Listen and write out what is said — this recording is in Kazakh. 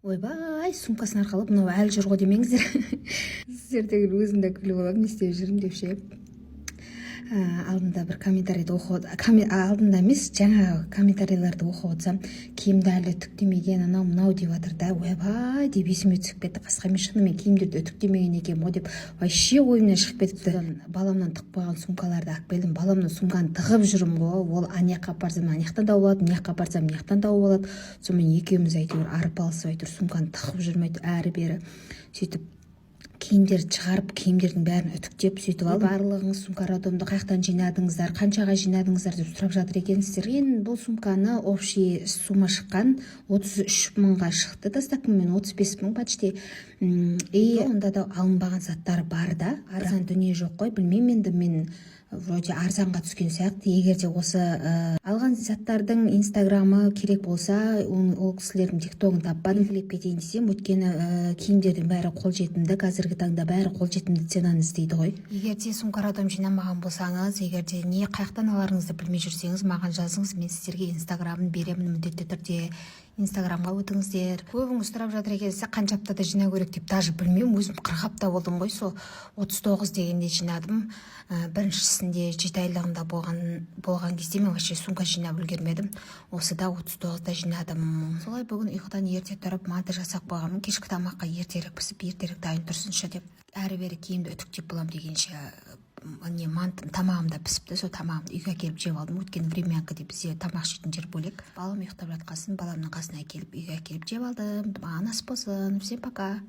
Ойбай, сумкасын арқалап, мынау әлі жүр ғой демеңіздер. Сіздердегі өзім де күліп аламын, не істеп жүрмін деп ше. Алдында бір комментарийді алдында емес, жаңа комментарийлерді оқып отырсам, киімді әлі үтіктемеген, анау мынау деп жатыр да, ойбай деп есіме түсіп кетті. Қасқа мен шынымен киімдерді үтіктемеген екенмін ғой деп вообще ойымнан шығып кетіпті. Баламнан тығып қойған сумкаларды алып келдім. Баламның сумканы тығып жүрмін ғой. Ол ана апарсам ана жақтан тауып алады, мына жаққа апарсам мына жақтан тауып алады. Сонымен екеуміз әйтеуір арпалысып әйтеуір сумканы тығып жүрмейді әрі-бері. Сөйтіп киімдерді шығарып, киімдердің бәрін үтіктеп сөйтіп алып, барлығыңыз сумка роддомды қаяқтан жинадыңыздар, қаншаға жинадыңыздар деп сұрап жатыр екенсіздер. Мен бұл сумканы общий сумма шыққан 33 мыңға шықты, доставкамен 35 мың почти. Онда да алынбаған заттар бар да, арзан дүние жоқ қой, білмеймін енді мен вроде арзанға түскен сияқты. Егер де осы алған заттардың инстаграмы керек болса, ол кісілердің тиктогын таппадым, біліп кетейін десем, өйткені киімдердің бәрі қолжетімді, қазіргі таңда бәрі қолжетімді ценаны іздейді ғой. Егер де сумка роддом жинамаған болсаңыз, егер де не қаяқтан аларыңызды білмей жүрсеңіз, маған жазыңыз, мен сіздерге инстаграмын беремін, міндетті түрде инстаграмға өтіңіздер. Көбіңіз сұрап жатыр екенсіз, қанша аптада жинау керек деп, даже білмеймін, өзім 40 апта болдым ғой, сол 39 дегенде жинадым. Біріншісінде 7 айлығында болған кезде мен вообще сумка жинап үлгермедім. Осы да 39-да жинадым. Солай бүгін ұйқыдан ерте тұрып манты жасап қойғанмын. Кешкі тамаққа ертерек пісіп, ертерек дайын тұрсыншы деп. Әрі-бері киімді үтіктеп боламын дегенше мантым, тамағым да пісіпті. Сол тамағымды үйге әкеліп жеп алдым. Өйткені времянка деп бізде тамақ ішетін жер бөлек. Балам ұйықтап жатқасын, баламның қасына әкеліп үйге әкеліп жеп алдым. Маған ас болсын. Всем пока.